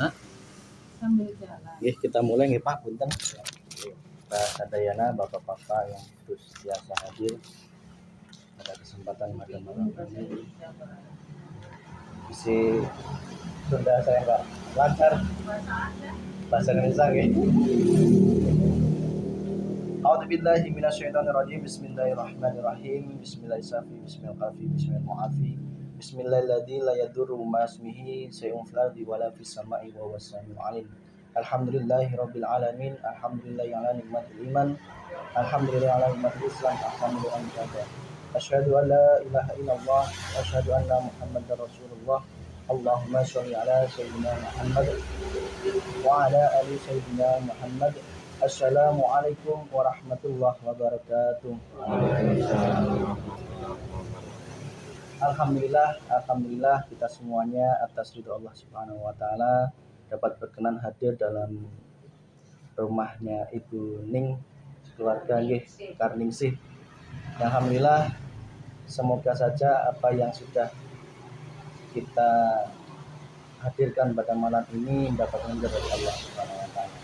Hah? Nggih, kita mulai nggih Pak, punten. Pak Sadayana, Bapak-bapak yang terus biasa hadir pada kesempatan malam ini. Isi Sunda saya enggak lancar. Bahasa Indonesia nggih. A'udzubillahi minasyaitonirrajim. Bismillahirrahmanirrahim. Bismillahirrahmanirrahim. Bismillahilladzi la yadurru ma ismihi shay'un fil ardi wala fis sama'i wa huwas samiul 'alim. Alhamdulillahirabbil alamin. Alhamdulillahi 'ala nikmatil iman. Alhamdulillahi 'ala nikmatil islam. Alhamdulillahi 'ala asyhadu an la ilaha illallah wa asyhadu anna muhammadar rasulullah. Allahumma shalli 'ala sayyidina Muhammad wa 'ala ali sayyidina Muhammad. Assalamualaikum warahmatullahi wabarakatuh. Alhamdulillah kita semuanya atas ridho Allah Subhanahu wa taala dapat berkenan hadir dalam rumahnya Ibu Ning keluarga nggih Karningsih. Alhamdulillah, semoga saja apa yang sudah kita hadirkan pada malam ini dapat menjadi Allah Subhanahu wa taala.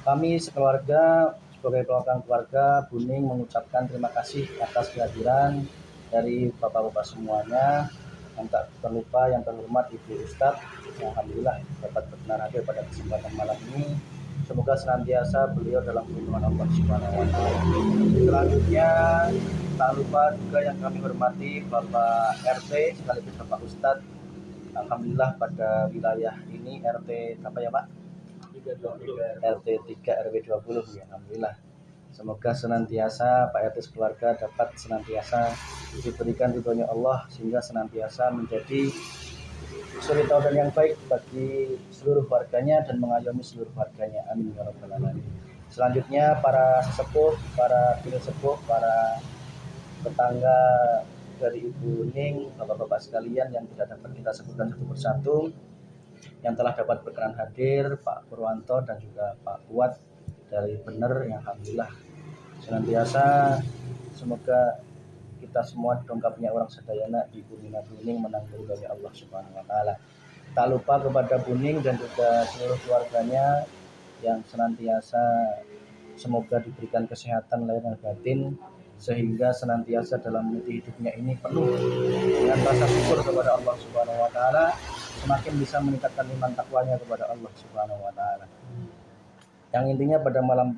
Kami sekeluarga sebagai perwakilan keluarga Bu Ning mengucapkan terima kasih atas kehadiran dari bapak-bapak semuanya, yang tak terlupa yang terhormat Ibu Ustadz. Alhamdulillah dapat berkenan hadir pada kesempatan malam ini. Semoga senantiasa beliau dalam lindungan Allah Subhanahu wa taala. Selanjutnya tak lupa juga yang kami hormati Bapak RT sekaligus Bapak Ustadz. Alhamdulillah pada wilayah ini RT apa ya Pak? RT 3 RW 20 ya, alhamdulillah. Semoga senantiasa Pak RT sekeluarga dapat senantiasa diberikan ridhonya Allah sehingga senantiasa menjadi suri teladan yang baik bagi seluruh warganya dan mengayomi seluruh warganya. Amin ya rabbal alamin. Selanjutnya para sesepuh, para pilih sepuh, para tetangga dari Ibu Ning, bapak-bapak sekalian yang tidak dapat kita sebutkan satu persatu, yang telah dapat berkenan hadir, Pak Purwanto dan juga Pak Kuat dari Bener, yang alhamdulillah senantiasa semoga kita semua dongkapnya orang sedayana di bumi Nabi Ning menanggung dari Allah Subhanahu wa taala. Tak lupa kepada Bu Ning dan juga seluruh keluarganya yang senantiasa semoga diberikan kesehatan lahir dan batin sehingga senantiasa dalam meniti hidupnya ini penuh dengan rasa syukur kepada Allah Subhanahu wa taala, semakin bisa meningkatkan iman takwanya kepada Allah Subhanahu wa taala. Yang intinya pada malam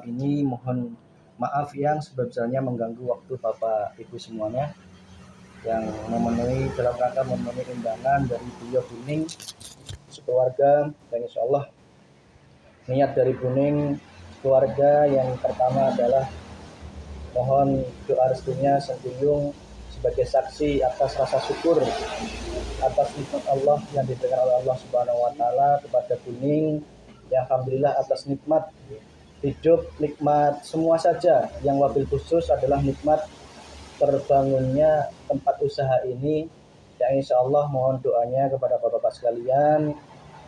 ini mohon maaf yang sebesar-besarnya mengganggu waktu Bapak Ibu semuanya yang memenuhi dalam rangka memenuhi undangan dari beliau Bu Ning sekeluarga, dan insyaallah niat dari Bu Ning keluarga yang pertama adalah mohon doa restunya sentuyung sebagai saksi atas rasa syukur atas nikmat Allah yang diberikan oleh Allah Subhanahu wa taala kepada Bu Ning, yang alhamdulillah atas nikmat hidup, nikmat semua saja, yang wabil khusus adalah nikmat terbangunnya tempat usaha ini, yang insya Allah mohon doanya kepada bapak-bapak sekalian,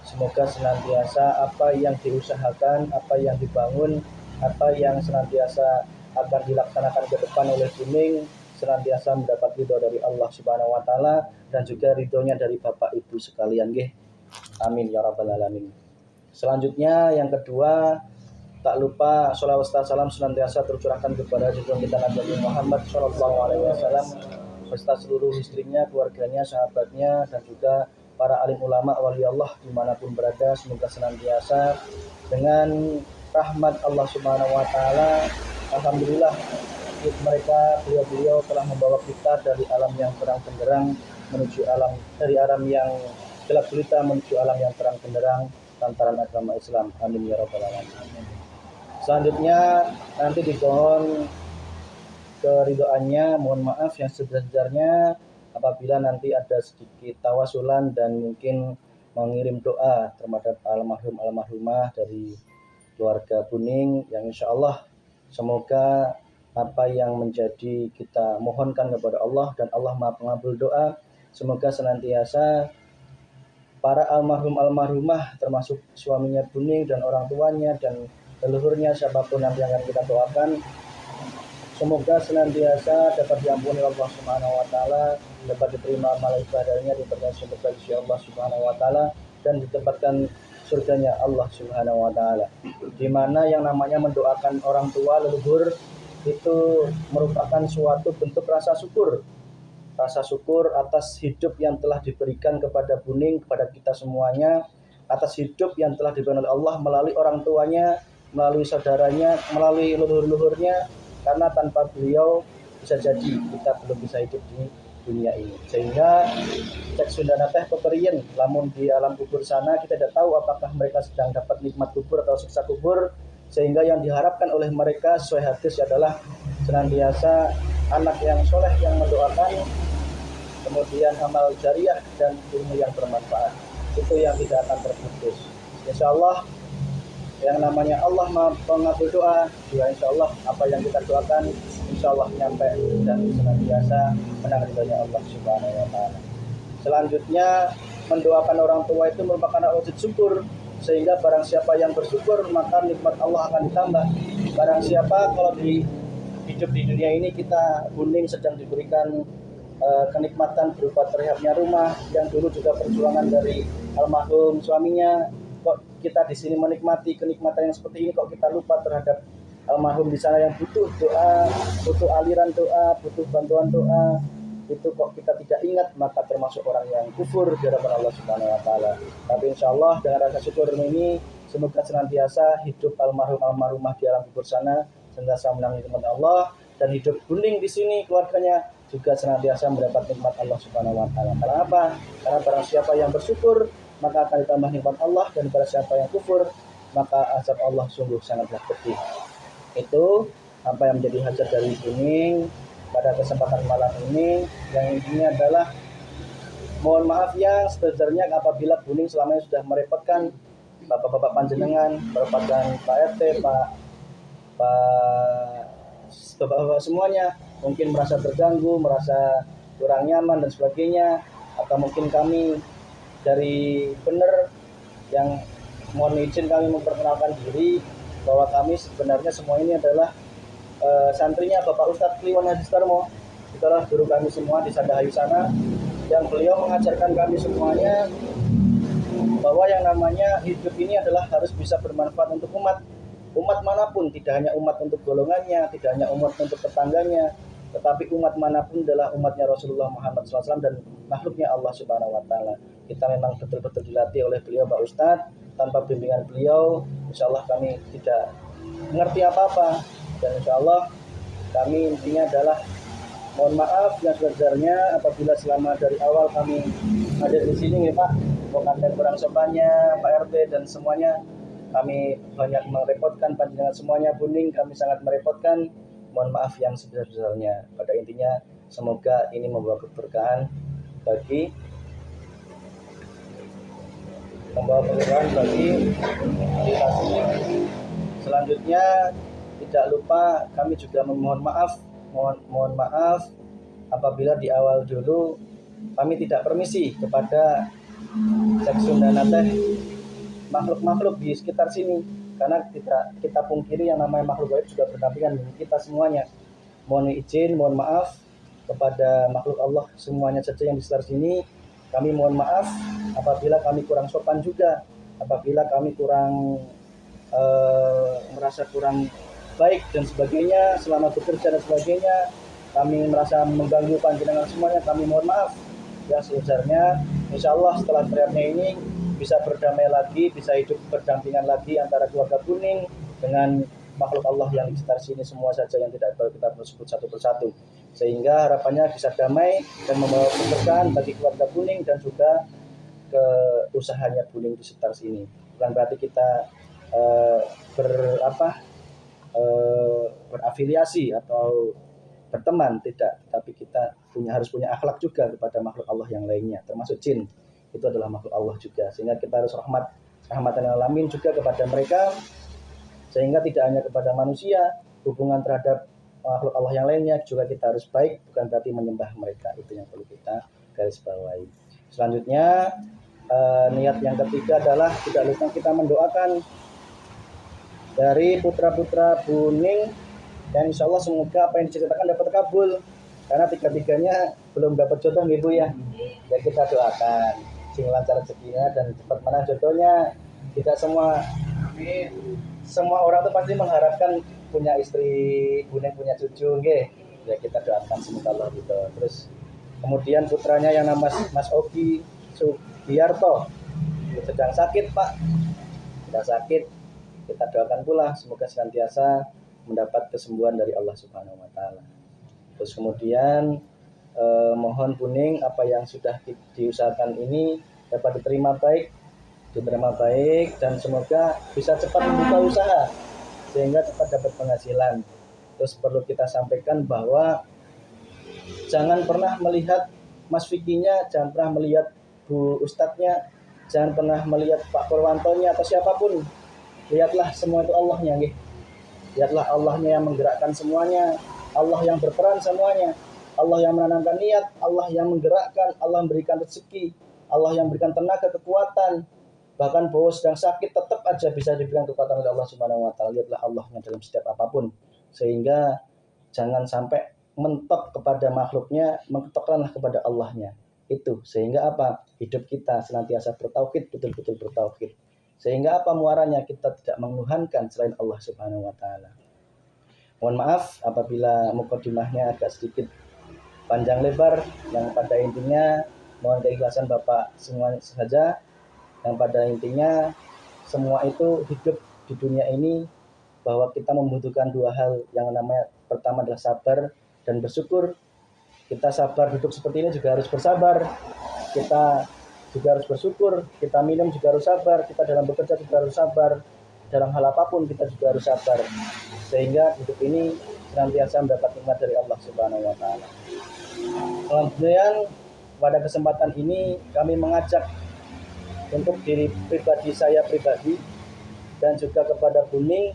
semoga senantiasa apa yang diusahakan, apa yang dibangun, apa yang senantiasa akan dilaksanakan ke depan oleh Bu Ning senantiasa mendapat ridho dari Allah Subhanahu wa taala dan juga ridhonya dari Bapak Ibu sekalian nggih. Amin ya rabbal alamin. Selanjutnya yang kedua, tak lupa sholawat salam senantiasa tercurahkan kepada junjungan kita Nabi Muhammad sallallahu alaihi wasallam beserta seluruh istrinya, keluarganya, sahabatnya dan juga para alim ulama wali Allah dimanapun berada. Semoga senantiasa dengan rahmat Allah Subhanahu wa taala, alhamdulillah mereka beliau telah membawa kita dari alam yang terang benderang menuju alam, dari alam yang gelap gulita menuju alam yang terang benderang lantaran agama Islam. Amin ya rabbal alamin. Selanjutnya nanti dimohon keridoannya, mohon maaf yang sebesar-besarnya apabila nanti ada sedikit tawasulan dan mungkin mengirim doa terhadap almarhumah dari keluarga Bu Ning, yang insya Allah semoga apa yang menjadi kita mohonkan kepada Allah dan Allah Maha Pengabul doa, semoga senantiasa para almarhumah termasuk suaminya Bu Ning dan orang tuanya dan leluhurnya siapapun nanti yang akan kita doakan, Semoga senantiasa dapat diampuni Allah Subhanahu wa taala, dapat diterima amal ibadahnya, diberikan surga di Allah Subhanahu wa taala, dan ditempatkan surganya Allah Subhanahu wa taala. Di mana yang namanya mendoakan orang tua leluhur itu merupakan suatu bentuk rasa syukur atas hidup yang telah diberikan kepada Buning, kepada kita semuanya, atas hidup yang telah diberikan oleh Allah melalui orang tuanya, melalui saudaranya, melalui leluhur-leluhurnya, karena tanpa beliau bisa jadi kita belum bisa hidup di dunia ini. Sehingga cek Sundana teh peperien, lamun di alam kubur sana kita tidak tahu apakah mereka sedang dapat nikmat kubur atau siksa kubur, sehingga yang diharapkan oleh mereka sesuai hadis adalah senantiasa anak yang soleh yang mendoakan, kemudian amal jariah dan ilmu yang bermanfaat. Itu yang tidak akan terputus. Insya Allah yang namanya Allah mengabul doa, juga insya Allah apa yang kita doakan insya Allah nyampe dan senantiasa menang ridhonya Allah Subhanahu wa taala. Selanjutnya, mendoakan orang tua itu merupakan wujud syukur, sehingga barang siapa yang bersyukur maka nikmat Allah akan ditambah. Barang siapa kalau hidup di dunia ini kita Buning sedang diberikan kenikmatan berupa terlihatnya rumah yang dulu juga perjuangan dari almarhum suaminya, kok kita di sini menikmati kenikmatan yang seperti ini, kok kita lupa terhadap almarhum di sana yang butuh doa, butuh aliran doa, butuh bantuan doa, itu kok kita tidak ingat, maka termasuk orang yang kufur di hadapan Allah Subhanahu wa taala. Tapi insya Allah dengan rasa syukur ini semoga senantiasa hidup almarhumah di alam kubur sana senantiasa menang nikmat Allah, dan hidup Buning di sini keluarganya juga senantiasa mendapat nikmat Allah Subhanahu wa taala. Karena apa? Karena barang siapa yang bersyukur maka akan ditambah nikmat Allah, dan barang siapa yang kufur maka azab Allah sungguh sangatlah pedih. Itu apa yang menjadi hajat dari Buning pada kesempatan malam ini, yang intinya adalah mohon maaf yang sebenarnya apabila Buning selama ini sudah merepotkan bapak-bapak panjenengan, merepotkan Pak RT, bapak-bapak semuanya, mungkin merasa terganggu, merasa kurang nyaman dan sebagainya, atau mungkin kami dari benar yang mohon izin kami memperkenalkan diri bahwa kami sebenarnya semua ini adalah santrinya Bapak Ustadz Kliwon Haji Sutarmo. Itulah guru kami semua di Sadahayu sana, yang beliau mengajarkan kami semuanya bahwa yang namanya hidup ini adalah harus bisa bermanfaat untuk umat manapun, tidak hanya umat untuk golongannya, tidak hanya umat untuk tetangganya, tetapi umat manapun adalah umatnya Rasulullah Muhammad SAW dan makhluknya Allah Subhanahu wa taala. Kita memang betul-betul dilatih oleh beliau Pak Ustadz. Tanpa bimbingan beliau, insya Allah kami tidak mengerti apa-apa, dan insya Allah kami intinya adalah mohon maaf yang sebenarnya apabila selama dari awal kami ada di sini ya Pak, bukan dan kurang sopannya Pak RT dan semuanya, kami banyak merepotkan panjenengan semuanya Buning, kami sangat merepotkan. Mohon maaf yang sebesar-besarnya. Pada intinya semoga ini membawa keberkahan bagi kita semua. Selanjutnya tidak lupa kami juga mohon maaf apabila di awal dulu kami tidak permisi kepada Cek Sundana teh makhluk-makhluk di sekitar sini, karena kita pungkiri yang namanya makhluk gaib juga berdampingan dengan kita semuanya. Mohon izin, mohon maaf kepada makhluk Allah semuanya saja yang di sekitar sini. Kami mohon maaf apabila kami kurang sopan juga, apabila kami merasa kurang baik dan sebagainya selama bekerja dan sebagainya, kami merasa mengganggu panjenengan semuanya, kami mohon maaf. Yang sebesarnya insya Allah setelah periodnya ini bisa berdamai lagi, bisa hidup berdampingan lagi antara keluarga Buning dengan makhluk Allah yang di sekitar sini semua saja, yang tidak perlu kita sebut satu persatu, sehingga harapannya bisa damai dan membawa keberkahan bagi keluarga Buning dan juga ke usahanya Buning di sekitar sini. Bukan berarti kita berafiliasi atau berteman, tidak, tapi kita harus punya akhlak juga kepada makhluk Allah yang lainnya, termasuk jin. Itu adalah makhluk Allah juga, sehingga kita harus rahmatan alamin juga kepada mereka, sehingga tidak hanya kepada manusia, hubungan terhadap makhluk Allah yang lainnya juga kita harus baik, bukan berarti menyembah mereka. Itu yang perlu kita garis bawahi. Selanjutnya niat yang ketiga adalah tidak lupa kita mendoakan dari putra-putra Buning Dan insya Allah semoga apa yang diceritakan dapat kabul. Karena tiga-tiganya belum dapat jodoh nih Bu ya. Ya kita doakan sing lancar rezekinya dan cepat menang jodohnya. Tidak semua orang tuh pasti mengharapkan punya istri, punya cucu, nggih. Ya kita doakan semoga Allah gitu. Terus kemudian putranya yang nama Mas Ogi Sugiarto sedang sakit Pak, sedang sakit. Kita doakan pula semoga senantiasa mendapat kesembuhan dari Allah Subhanahu Wa Taala. Terus kemudian mohon kuning apa yang sudah diusahakan ini dapat diterima baik dan semoga bisa cepat membuka usaha sehingga cepat dapat penghasilan. Terus perlu kita sampaikan bahwa jangan pernah melihat Mas Vikinya, jangan pernah melihat Bu Ustadznya, jangan pernah melihat Pak Purwantonya atau siapapun. Lihatlah semua itu Allahnya, nggih. Lihatlah Allahnya yang menggerakkan semuanya, Allah yang berperan semuanya, Allah yang menanamkan niat, Allah yang menggerakkan, Allah memberikan rezeki, Allah yang memberikan tenaga, kekuatan. Bahkan bahwa sedang sakit tetap aja bisa diberikan kekuatan oleh Allah Subhanahu Wa Taala. Lihatlah Allahnya dalam setiap apapun. Sehingga jangan sampai mentok kepada makhluknya, mentokkanlah kepada Allahnya. Itu sehingga apa? Hidup kita senantiasa bertauhid, betul-betul bertauhid. Sehingga apa muaranya? Kita tidak menuhankan selain Allah Subhanahu Wa Taala. Mohon maaf apabila mukadimahnya agak sedikit panjang lebar. Yang pada intinya mohon keikhlasan Bapak semua saja. Yang pada intinya semua itu hidup di dunia ini bahwa kita membutuhkan dua hal. Yang namanya pertama adalah sabar dan bersyukur. Kita sabar duduk seperti ini juga harus bersabar. Kita juga harus bersyukur. Kita minum juga harus sabar. Kita dalam bekerja juga harus sabar. Dalam hal apapun kita juga harus sabar. Sehingga hidup ini senantiasa mendapat nikmat dari Allah Subhanahu Wa Taala. Kemudian pada kesempatan ini kami mengajak untuk diri pribadi saya pribadi dan juga kepada Buning,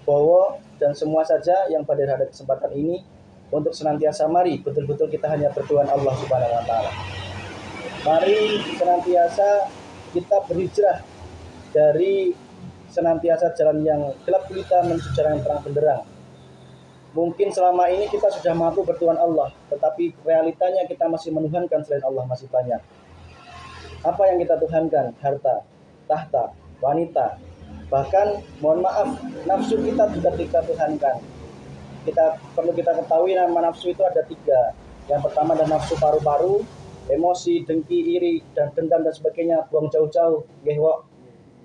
Bowo dan semua saja yang pada kesempatan ini untuk senantiasa mari betul-betul kita hanya berdoa Allah Subhanahu Wa Taala. Mari senantiasa kita berhijrah dari senantiasa jalan yang gelap gulita menuju jalan yang terang benderang. Mungkin selama ini kita sudah mampu bertuhan Allah, tetapi realitanya kita masih menuhankan selain Allah masih banyak. Apa yang kita tuhankan? Harta, tahta, wanita. Bahkan mohon maaf, nafsu kita juga kita tuhankan. Perlu kita ketahui nama nafsu itu ada 3. Yang pertama adalah nafsu paru-paru, emosi, dengki, iri, dan dendam dan sebagainya. Buang jauh-jauh,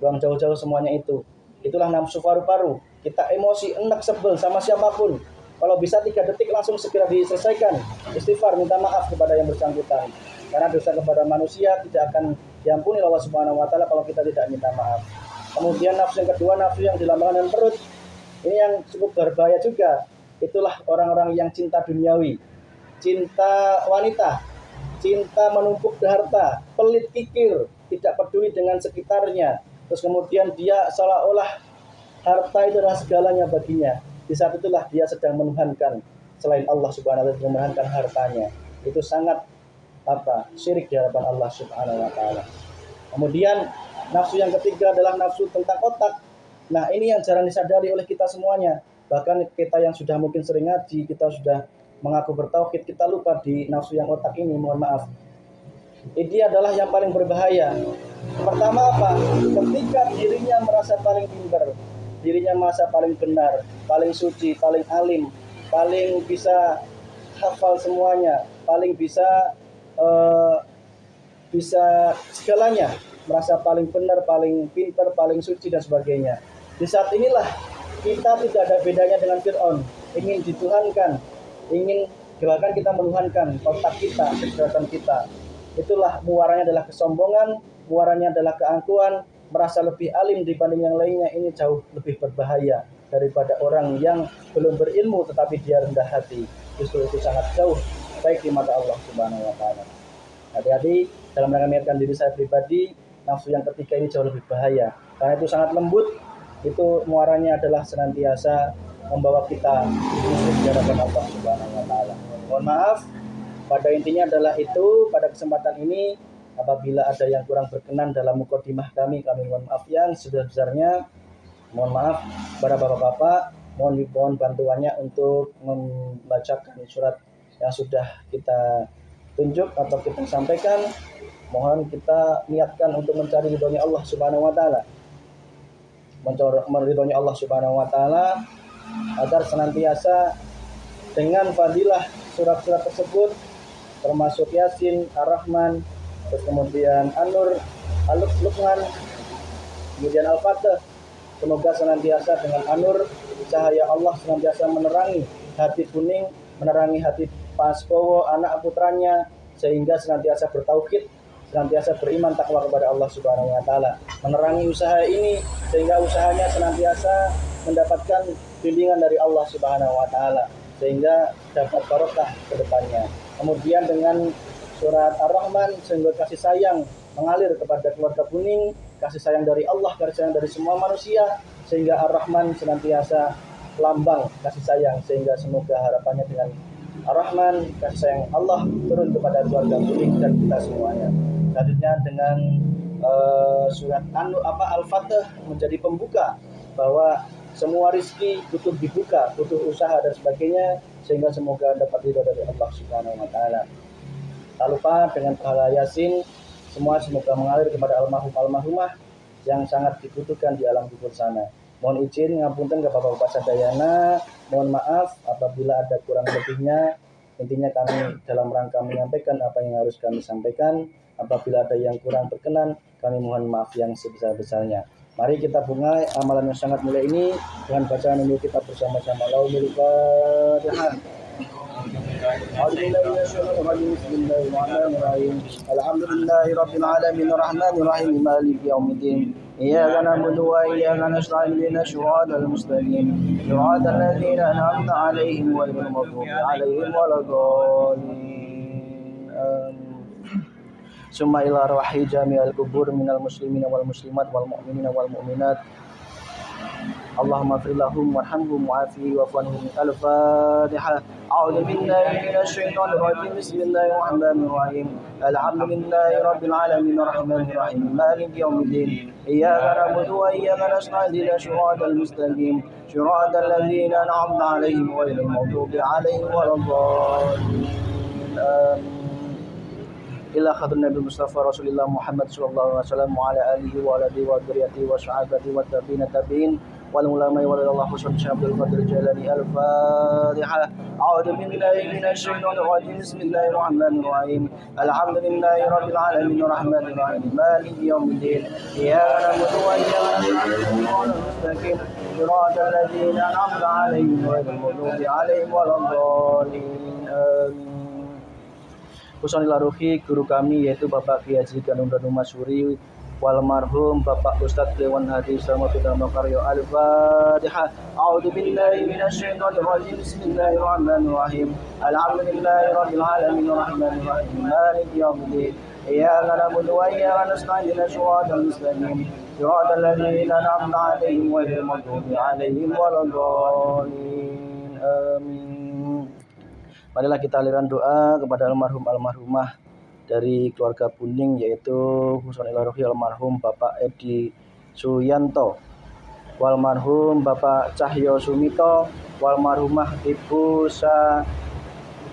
buang jauh-jauh semuanya itu. Itulah nafsu paru-paru. Kita emosi, enak, sebel sama siapapun. Kalau bisa 3 detik langsung segera diselesaikan. Istighfar, minta maaf kepada yang bersangkutan. Karena dosa kepada manusia tidak akan diampuni Allah Subhanahu Wa Taala kalau kita tidak minta maaf. Kemudian nafsu yang kedua, nafsu yang dilambangkan dengan perut. Ini yang cukup berbahaya juga. Itulah orang-orang yang cinta duniawi, cinta wanita, cinta menumpuk harta, pelit kikir, tidak peduli dengan sekitarnya. Terus kemudian dia seolah-olah harta itu adalah segalanya baginya. Di saat itulah dia sedang menuhankan selain Allah Subhanahu Wa Taala, menuhankan hartanya. Itu sangat syirik di hadapan Allah Subhanahu Wa Taala. Kemudian nafsu yang ketiga adalah nafsu tentang otak. Nah ini yang jarang disadari oleh kita semuanya. Bahkan kita yang sudah mungkin sering ngaji, kita sudah mengaku bertauhid, kita lupa di nafsu yang otak ini. Mohon maaf. Ini adalah yang paling berbahaya. Pertama apa? Ketika dirinya merasa paling pintar, dirinya merasa paling benar, paling suci, paling alim, paling bisa hafal semuanya, paling bisa segalanya, merasa paling benar, paling pintar, paling suci dan sebagainya. Di saat inilah kita tidak ada bedanya dengan Fir'aun, ingin dituhankan, ingin bahkan kita menuhankan otak kita, kecerdasan kita. Itulah muaranya adalah kesombongan, muaranya adalah keangkuhan, merasa lebih alim dibanding yang lainnya. Ini jauh lebih berbahaya daripada orang yang belum berilmu tetapi dia rendah hati. Justru itu sangat jauh baik di mata Allah Subhanahu Wa Taala. Hati-hati dalam rangka mengingatkan diri saya pribadi, nafsu yang ketiga ini jauh lebih bahaya karena itu sangat lembut. Itu muaranya adalah senantiasa membawa kita di hadapan Allah Subhanahu Wa Taala. Mohon maaf, pada intinya adalah itu. Pada kesempatan ini apabila ada yang kurang berkenan dalam mukadimah kami mohon maaf yang sebesar-besarnya. Mohon maaf para bapak-bapak, mohon bantuannya untuk membacakan surat yang sudah kita tunjuk atau kita sampaikan. Mohon kita niatkan untuk mencari ridhonya Allah Subhanahu wa taala. Meridhonya Allah Subhanahu wa taala agar senantiasa dengan fadilah surat-surat tersebut termasuk Yasin, Ar-Rahman, terus kemudian An-Nur, Al-Luqman, kemudian Al-Fatih. Semoga senantiasa dengan An-Nur cahaya Allah senantiasa menerangi hati kuning, menerangi hati Pak Askowo, anak putranya, sehingga senantiasa bertauhid, senantiasa beriman takwa kepada Allah Subhanahu wa taala. Menerangi usaha ini sehingga usahanya senantiasa mendapatkan bimbingan dari Allah Subhanahu wa taala sehingga dapat barokah ke depannya. Kemudian dengan surat Ar-Rahman sehingga kasih sayang mengalir kepada keluarga kuning, kasih sayang dari Allah, kasih sayang dari semua manusia, sehingga Ar-Rahman senantiasa lambang kasih sayang, sehingga semoga harapannya dengan Ar-Rahman kasih sayang Allah turun kepada keluarga kuning dan kita semuanya. Selanjutnya dengan surat Al-Fatih menjadi pembuka bahwa semua rizki butuh dibuka, butuh usaha dan sebagainya, sehingga semoga dapat ridho dari Allah Subhanahu wa taala. Tak lupa dengan pahala Yasin, semua semoga mengalir kepada almarhumah yang sangat dibutuhkan di alam kubur sana. Mohon izin ngapunten ke Bapak-bapak sadayana, mohon maaf apabila ada kurang lebihnya. Intinya kami dalam rangka menyampaikan apa yang harus kami sampaikan. Apabila ada yang kurang berkenan, kami mohon maaf yang sebesar-besarnya. Mari kita mulai amalan yang sangat mulia ini dengan bacaan dulu kita bersama-sama. Bismillahirrahmanirrahim. Alhamdulillahi rabbil alamin arrahmanir rahim maliki yaumiddin. Iyyaka na'budu wa iyyaka nasta'in ihdinas siratal mustaqim. Siratal ladzina an'amta 'alaihim ghairil maghdubi 'alaihim waladdallin. Summa ila arwahi jami'al kubur minal muslimina wal muslimat wal mu'minina wal mu'minat. Allahumma fir lahum warhamhum wa'afi wa'fu al-Fatihah. A'udzu billahi minasy syaithanir rajim. Bismillahir rahmanir rahim. Alhamdulillahi rabbil alamin arrahmanir rahim maliki yaumiddin. Iyyaka na'budu wa iyyaka nasta'in ihdinas siratal mustaqim. Siratal ladzina an'amta 'alaihim ghairil maghdubi 'alaihim waladdallin. Ila khadun Nabi Mustafa Rasulullah Muhammad sallallahu alaihi wasallam wa ala alihi wa ala wa dzurriyyatihi wa sahabati wa tabi'in wal ulama wa Allah Husain Syabdul Qadir Jalani al-Fatihah. A'udzu billahi minasy syaithanir rajim. Bismillahirrahmanir rahim. Alhamdulillahi rabbil alamin arrahmanir rahim maliki yaumiddin. Iyyaka na'budu wa iyyaka nasta'in siratal ladzina an'amta 'alaihim ghairil maghdubi 'alaihim waladdallin. Amin. Husnul Ruhi guru kami yaitu Bapak Kiai Haji Ganung Danu Masyuri wal marhum Bapak Ustadz Dewan Hadi Samafidana Makaryo Al-Fatihah. A'udzu billahi minasy syaithanir rajim. Bismillahirrahmanirrahim. Alhamdulillahi rabbil alamin arrahmanir rahim maliki yaumiddin. Iyyaka na'budu wa iyyaka nasta'in ihdinas siratal mustaqim. Siratal ladzina an'amta 'alaihim ghairil maghdubi 'alaihim waladdallin. Amin. Marilah kita aliran doa kepada almarhumah dari keluarga Puning yaitu Husnul Ruhi almarhum Bapak Edi Suyanto, walmarhum Bapak Cahyo Sumito, walmarhumah Ibu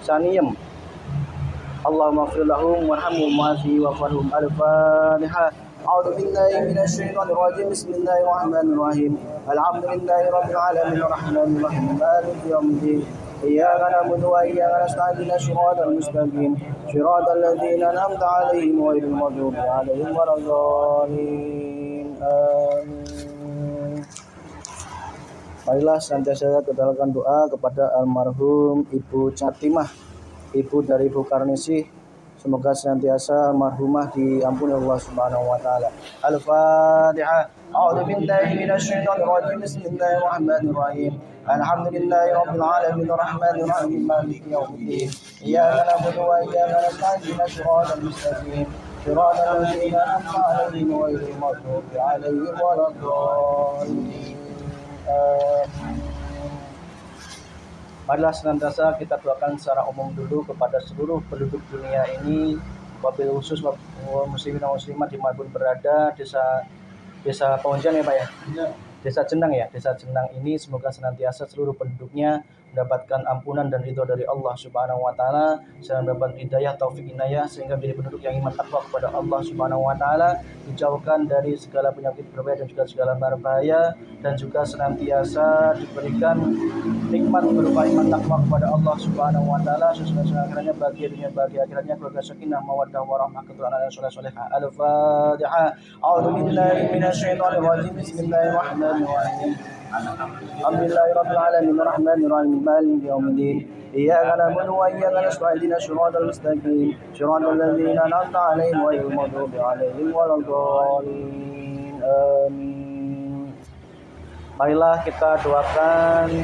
Saniem. Allahumma fir lahum warhamhum wa'afi wa'fu al-Fatihah. A'udzu billahi minasy syaithanir rajim. Bismillahirrahmanirrahim. Alhamdulillahi rabbil alamin arrahmanir rahim maliki yaumiddin. Iyyaka na'budu wa iyyaka nasta'in ihdinas siratal mustaqim. Siratal ladzina an'amta 'alaihim ghairil maghdubi 'alaihim waladdallin. Amin. Marilah senantiasa kita lakukan doa kepada almarhum Ibu Catimah, ibu dari Ibu Karnisi. Semoga senantiasa almarhumah diampuni Allah Subhanahu wa taala. Al-Fatihah. A'udzu billahi minasy syaithanir rajim. Bismillahirrahmanir rahim. Alhamdulillahi rabbil alamin arrahmanir rahim maliki yaumiddin. Iyyaka na'budu wa iyyaka nasta'in ihdinas siratal mustaqim. Siratal ladzina an'amta 'alaihim ghairil maghdubi 'alaihim waladdallin. Marilah senantiasa kita doakan secara umum dulu kepada seluruh penduduk dunia ini, wabil khusus muslimin dan muslimat dimanapun berada, desa Ponjan ya Pak ya? Desa Jenang ya. Desa Jenang ini semoga senantiasa seluruh penduduknya mendapatkan ampunan dan ridho dari Allah Subhanahu wa taala, sehingga mendapat hidayah taufik inayah sehingga menjadi penduduk yang iman takwa kepada Allah Subhanahu wa taala, dijauhkan dari segala penyakit berbahaya dan juga segala mara bahaya, dan juga senantiasa diberikan nikmat berupa iman takwa kepada Allah Subhanahu wa taala, sesuai akhiratnya bagi dunia bagi akhiratnya, keluarga sakinah mawaddah warahmah keturunan dan soleh-solehah. Al-Fatihah. A'udzu billahi minasyaitonir rajim. Bismillahirrahmanirrahim. Alhamdulillahirabbil alamin arrahmanir rahim maliki yaumiddin. Iyyaka na'budu wa iyyaka nasta'in ihdinas siratal mustaqim siratal ladzina an'amta 'alaihim ghairil maghdubi 'alaihim waladdallin. Amin. Marilah kita doakan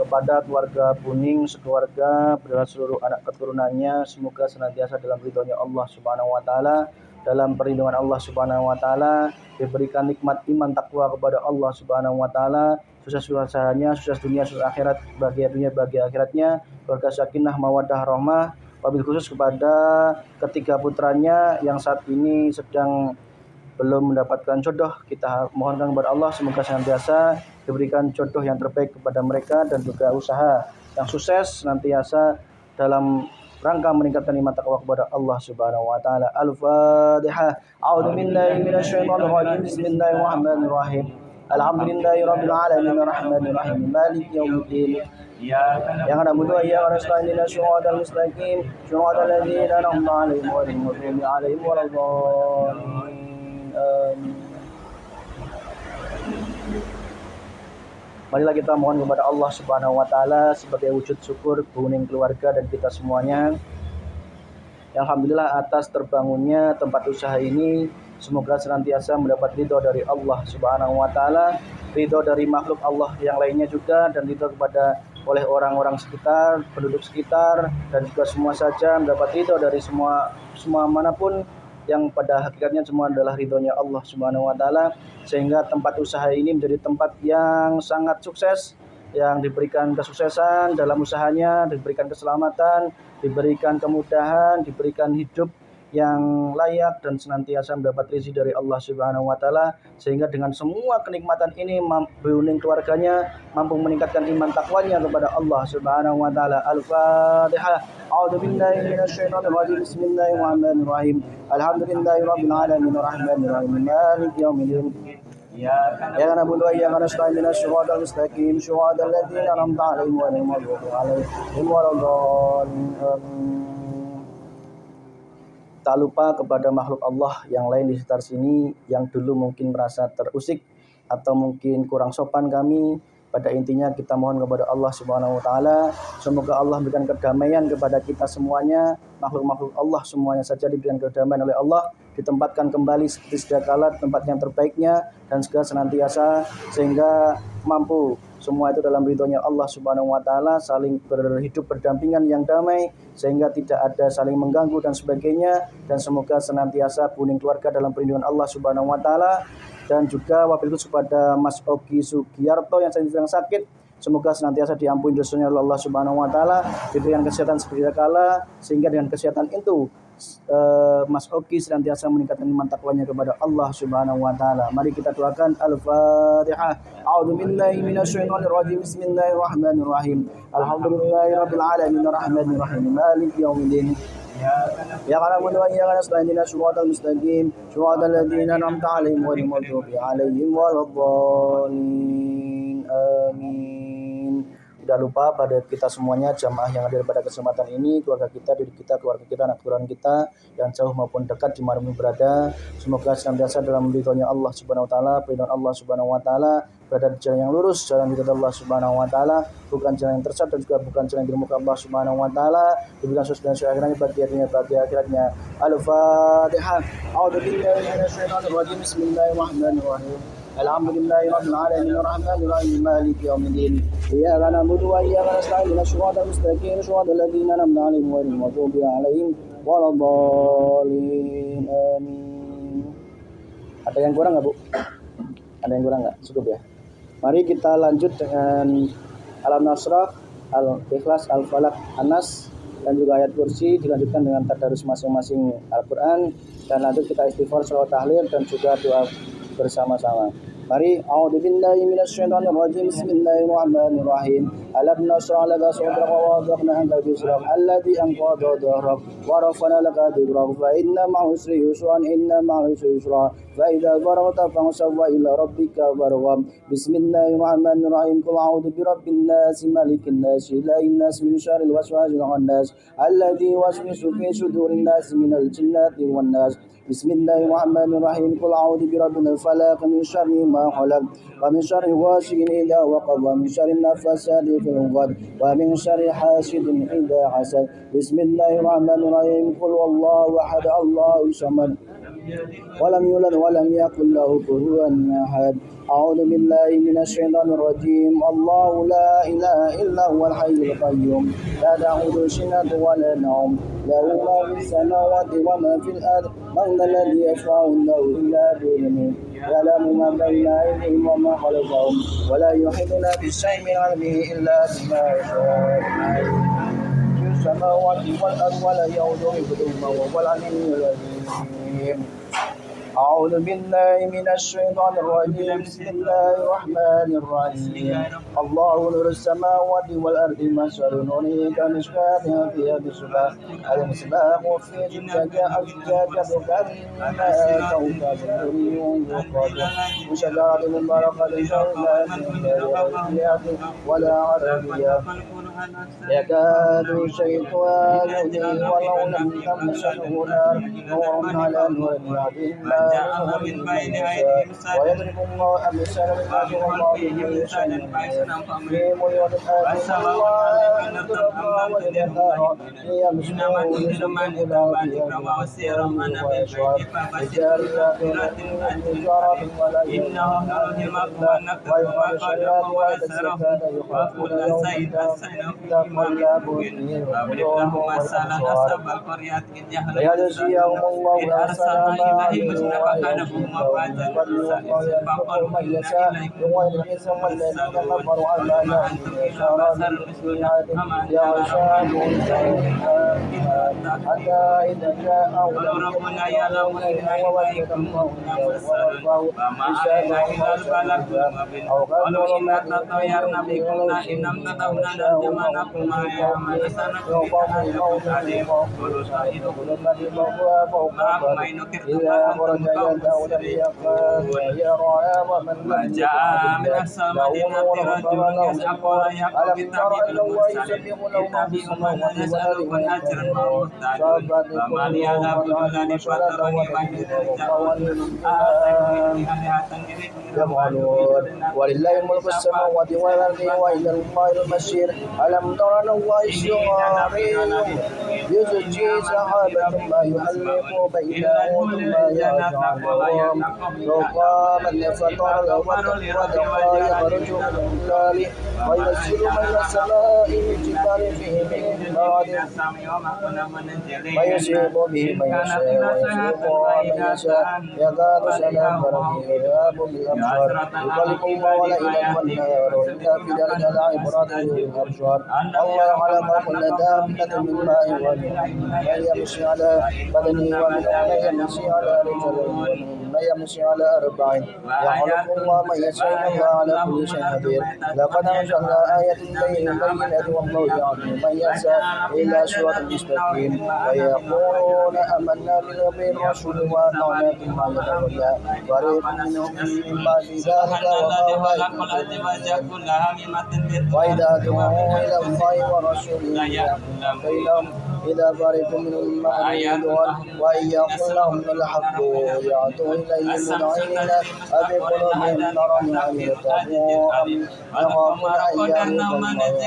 kepada keluarga Buning sekeluarga beserta seluruh anak keturunannya, semoga senantiasa dalam ridhonya Allah Subhanahu wa taala, dalam perlindungan Allah Subhanahu wa taala, diberikan nikmat iman takwa kepada Allah Subhanahu wa taala, sukses usahanya, sukses dunia, sukses akhirat, bahagia dunia, bahagia akhiratnya, keluarga sakinah mawaddah rahmah. Wabil khusus kepada ketiga putranya yang saat ini sedang belum mendapatkan jodoh, kita mohonkan kepada Allah semoga senantiasa diberikan jodoh yang terbaik kepada mereka dan juga usaha yang sukses senantiasa dalam rangka meningkatkan iman takwa kepada Allah Subhanahu wa taala. Al-Fatihah. A'udzu billahi minasyaitonir rajim. Bismillahirrahmanirrahim. Alhamdulillahirabbil alamin arrahmanir rahim maliki yaumiddin. Iyyaka na'budu wa iyyaka nasta'in ihdinas siratal mustaqim siratal ladzina an'amta 'alaihim ghairil maghdubi 'alaihim waladdallin. Marilah kita mohon kepada Allah Subhanahu wa taala sebagai wujud syukur Buning keluarga dan kita semuanya. Alhamdulillah atas terbangunnya tempat usaha ini, semoga senantiasa mendapat ridho dari Allah Subhanahu wa taala, ridho dari makhluk Allah yang lainnya juga, dan ridho kepada oleh orang-orang sekitar, penduduk sekitar, dan juga semua saja mendapat ridho dari semua manapun, yang pada hakikatnya semua adalah ridhonya Allah Subhanahu wa taala, sehingga tempat usaha ini menjadi tempat yang sangat sukses, yang diberikan kesuksesan dalam usahanya, diberikan keselamatan, diberikan kemudahan, diberikan hidup yang layak dan senantiasa mendapat rezeki dari Allah Subhanahu wa taala, sehingga dengan semua kenikmatan ini Buning keluarganya mampu meningkatkan iman takwanya kepada Allah Subhanahu wa taala. Al-Fatihah. A'udzu billahi minasyaitonir rajim. Bismillahirrahmanirrahim. Alhamdulillahirabbil alamin arrahmanir rahim maliki yaumiddin. Iyyaka na'budu wa iyyaka nasta'in ihdinas siratal mustaqim siratal ladzina an'amta 'alaihim ghairil maghdubi 'alaihim waladdallin. Tak lupa kepada makhluk Allah yang lain di sekitar sini yang dulu mungkin merasa terusik atau mungkin kurang sopan kami. Pada intinya kita mohon kepada Allah Subhanahu wa taala, semoga Allah memberikan kedamaian kepada kita semuanya, makhluk-makhluk Allah semuanya saja diberikan kedamaian oleh Allah, ditempatkan kembali seperti sedia kala tempat yang terbaiknya dan segala senantiasa, sehingga mampu semua itu dalam ridhonya Allah Subhanahu wa taala, saling berhidup berdampingan yang damai sehingga tidak ada saling mengganggu dan sebagainya, dan semoga senantiasa Buning keluarga dalam perlindungan Allah Subhanahu wa taala. Dan juga wabil khusus kepada Mas Ogi Sugiyarto yang sedang sakit, semoga senantiasa diampuni dosanya oleh Allah Subhanahu wa taala, diberikan kesehatan seperti kala, sehingga dengan kesehatan itu Mas Ogi senantiasa meningkatkan iman takwanya kepada Allah Subhanahu wa taala. Mari kita doakan. Al-Fatihah. A'udzu billahi minasyaitonir rajim. Bismillahirrahmanirrahim. Alhamdulillahirabbil alamin arrahmanir rahim maliki yaumiddin. Iyyaka na'budu wa iyyaka nasta'in ihdinas siratal mustaqim siratal ladzina an'amta 'alaihim ghairil maghdubi 'alaihim waladdallin. Amin. Tidak lupa pada kita semuanya jamaah yang hadir pada kesempatan ini, keluarga kita, diri kita, keluarga kita, anak keturunan kita yang jauh maupun dekat dimanapun berada, semoga senantiasa dalam ridhonya Allah Subhanahu wa taala, perlindungan Allah Subhanahu wa taala, berada di jalan yang lurus, jalan ridho Allah Subhanahu wa taala, bukan jalan yang tersesat dan juga bukan jalan yang dirmuka Allah Subhanahu wa taala, diberikan sukses dan akhiratnya bagi dunia bagi akhiratnya. Al-Fatihah. A'udzu billahi minasyaitonir rajim. Bismillahirrahmanirrahim. Alhamdulillahirabbil alamin arrahmanir rahim maliki yaumiddin. Iyyaka na'budu wa iyyaka nasta'in ihdinas siratal mustaqim siratal ladzina an'amta 'alaihim ghairil maghdubi 'alaihim waladdallin. Amin. Ada yang kurang enggak, Bu? Ada yang kurang enggak? Cukup ya. Mari kita lanjut dengan Alam Nasrah, Al-Ikhlas, Al-Falaq, An-Nas, dan juga ayat kursi, dilanjutkan dengan tadarus masing-masing Al-Quran, dan lanjut kita istighfar, sholawat tahlil, dan juga doa bersama-sama. Mari, a'udzubillahi minasyaitonirrajim. Bismillahirrahmanirrahim. Alam nashrah laka sadrak wa wada'na anka wizrak alladzi anqadha dhahrak wa rafa'na laka dhikrak fa inna ma'al usri yusran inna ma'al usri yusra fa idza faragta fansab wa ila rabbika farghab. Bismillahirrahmanirrahim. Qul a'udzu birabbin nas malikin nas ilahin nas min syarril waswasil khannas alladzi yuwaswisu fi sudurin nas minal jinnati wan nas. Bismillahirrahmanirrahim. Qul a'udzu birabbil falaq min syarri ma khalaq wa min syarri ghasiqin idza waqab wa min syarri naffasati fil 'uqad wa min syarri hasidin idza hasad. Bismillahirrahmanirrahim. Qul huwallahu ahad Allahu samad ولم يولد ولم يكن له كفوا أحد. أعوذ بالله من الشيطان الرجيم. الله لا إله إلا هو الحي القيوم لا تأخذه سنة ولا نوم له ما في السماوات وما في الأرض من ذا الذي يشفع عنده إلا بإذنه يعلم ما بين أيديهم وما خلفهم ولا يحيطون بشيء من علمه إلا بما يشاء. في السماوات والأرض ولا يؤوده حفظهما وهو العلي العظيم. أعوذ بالله من الشيطان الرجيم. بسم الله الرحمن الرحيم. الله نور السماوات والأرض مثل نوره كمشكاة فيها مصباح المصباح في زجاجة كأنها كوكب دري يوقد من شجرة مباركة شيئا ولا عربية يكاد شيطها يضيء ولو لم تمسسه نار نور على نور يهدي الله من بين أيديهم ويضرب الله أمثال الناس والله به شيء فيهم ويؤتون الله يضرب والجهار يمشون يسمون إلى ويشعر رجال تجارة ولا إنهم لهم أقوى وما قالوا ويسرهم وكل سيد فأبلغهم السلام أصحاب القرية إذ فيجزيهم الله إذ أرسلنا إليهم أحسن فكان بهم فأجل فقالوا من يشاء بغير حساب والذين كفروا على لا يشارون حتى إذا جاء ربنا يعلم إنا إليكم مرسلون فما علينا إلا البلاغ المبين قالوا إنا تطيرنا بكم لئن لم تنتهوا لنرجمنكم أياما سنكون عليم قالوا شاهدوا معكم أن نكرتم فأنتم قوم وجاء من أقصى المدينة رجل يسعى قال يا قوم اتبعوا المرسلين اتبعوا من يسألكم أجرا وهو مهتد فما لي أعبد الذي فطرني يفعلون ولله ملك السماوات والأرض وإلى الله المصير. ألم تر أن الله الشرعي يزجي سحابة ما يؤلف بينهم ثم يجعلهم ركاما فترى الودق يخرج من النار وينزل من السماء من جبال فيه من برد ويصيب به من يشاء ويصيب من يشاء يكاد سنا برقه يذهب بالأبصار يخلق الله ليلا والنهار إن في ذلك لعبرة لأولي الأبصار. الله خلق كل دابة من ماء ومن يمشي على بدنه ومن يمشي على رجلين ومن يمشي على أربع يخلق الله من يشاء الله على كل شيء قدير. لقد أنزلنا آية بينات والله يعلم من يشاء إلى صراط مستقيم ويقولون آمنا بالرسول وأطعنا ثم يتولى فريق منهم من بعد ذلك وإذا دعوا إلى الله ورسوله بينهم إذا فريق منهم معرضون وإن يقل لهم الحق يأتوا إليه مذعنين أبقلوبهم مرض أن يرتقوا أم يخافون أن يموت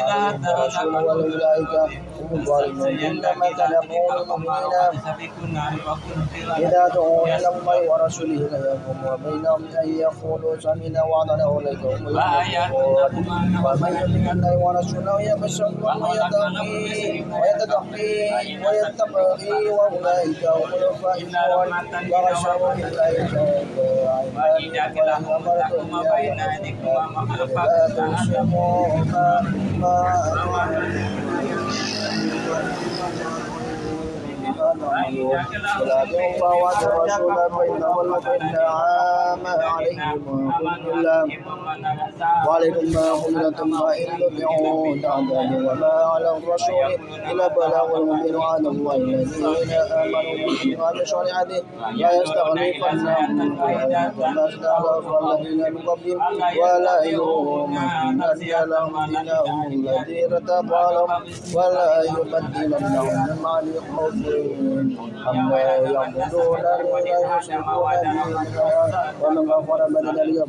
الله ورسوله والملائكة هم الظالمون إنما تنقول المؤمنين إذا دعوا إلى الله ورسوله ليحكم بينهم أن يقولوا سمعنا وأطعنا أولئك هم المفلحون. ومن يطع الله ورسوله يخشى الله ويتقي ويتقي وأولئك هم الفائزون وغشوا بالله وإذا أمرتم لا تشركوا ما تعملون ولا أطيعوا الله وأطيعوا الرسول فإن تولوا فإن عام عليهم وكنتم الله وعليكم ما حملتم وإن تطيعوا تعتدوا وما على الرسول إلا بلاغ المبين وعد الله الذين آمنوا به وعملوا الصالحات لا يستخلفنهم كما استخلف الذين من قبلهم ولا يمكنن لهم دينهم الذي ارتضى لهم ولا يبدلنهم من بعد خوفهم أما يعبدون لا يشركون به ومن كفر بعد ذلك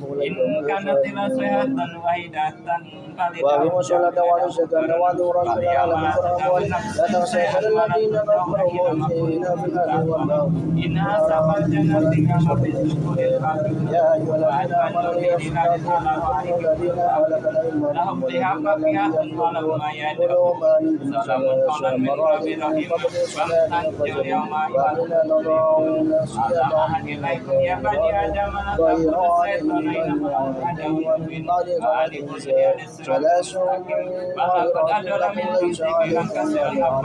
وأقيموا الصلاة وآتوا الزكاة وأطيعوا الرسول لعلكم ترحمون لا تخشوا الذين كفروا مؤمنين في الأرض والله يا أيها الذين آمنوا ليستغفروا الذين هلكوا أئمتهم والذين لم يكفروا كلوا ما منكم ثلاث مرات من قبل صلاة الفجر وحين تضعون ثيابكم غير عليهم ومن بعد ثلاث غير ليس عليكم جناح ولا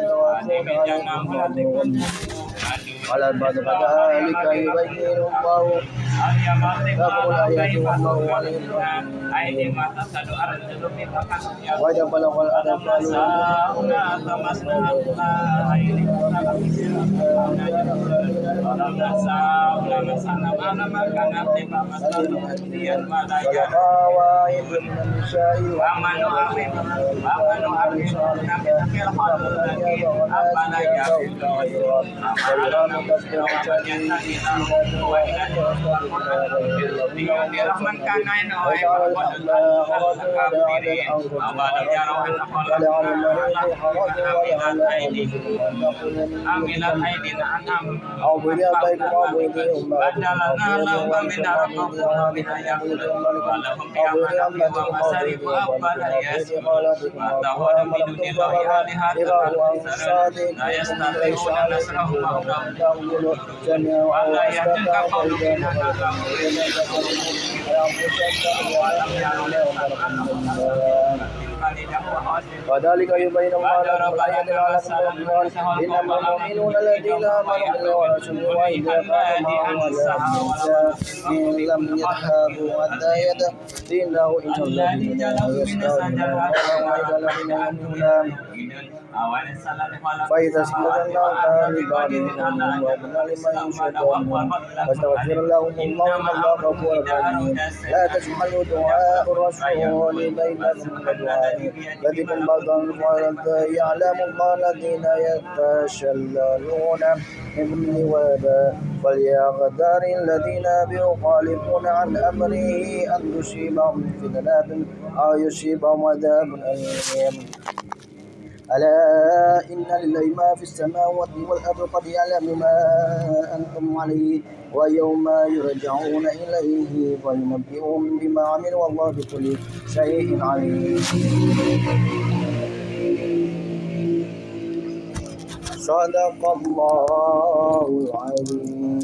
توافون عليكم على بعض كذلك يبين الله لكم الآيات والله عليم وإذا بلغ الأطفال والقواعد من النساء وذلك يبين الله لكم الآيات لعلكم تتقون إنما المؤمنون الذين آمنوا بالله ورسوله وإذا كانوا معه إن لم يذهبوا حتى يأتينه إن الذين يستغفرون وإذا الذين يؤمنون فإذا استغفرنا لبعضهم وابن لمن يشركون فاستغفر لهم الله إن الله غفور رحيم لا تجعلوا دعاء الرسول بينكم كدعاء بعضكم بعضا يعلم الله الذين يتسللون منكم لواذا فليحذر الذين يخالفون عن أمره أن تصيبهم فتنة أو يصيبهم عذاب أليم ألا إن لله ما في السماوات والأرض قد يعلم ما أنتم عليه ويوم يرجعون إليه فينبئهم بما عملوا والله بكل شيء عليم صدق الله العظيم.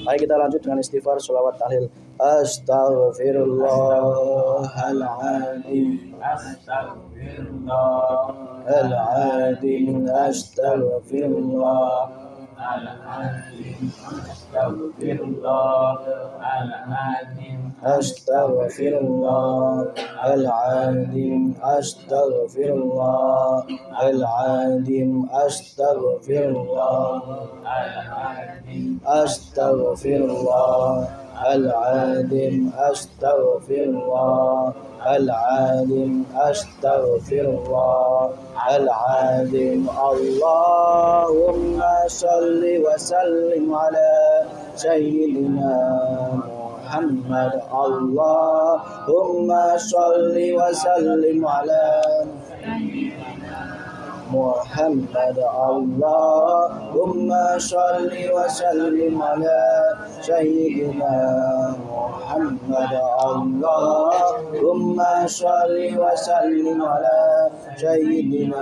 Mari kita lanjut dengan istighfar, sholawat, tahlil. Astaghfirullahaladzim, astaghfirullahaladzim, astaghfirullah, astaghfirullahaladzim, astaghfirullahaladzim, astaghfirullahaladzim, astaghfirullahaladzim, astaghfirullahaladzim, astaghfirullahaladzim. Allahumma salli wa sallim ala sayyidina Muhammad. Allahumma salli wa sallim ala Muhammad. Allahumma salli wa sallim ala sayyidina Muhammad. Allahumma salli wa sallim ala sayyidina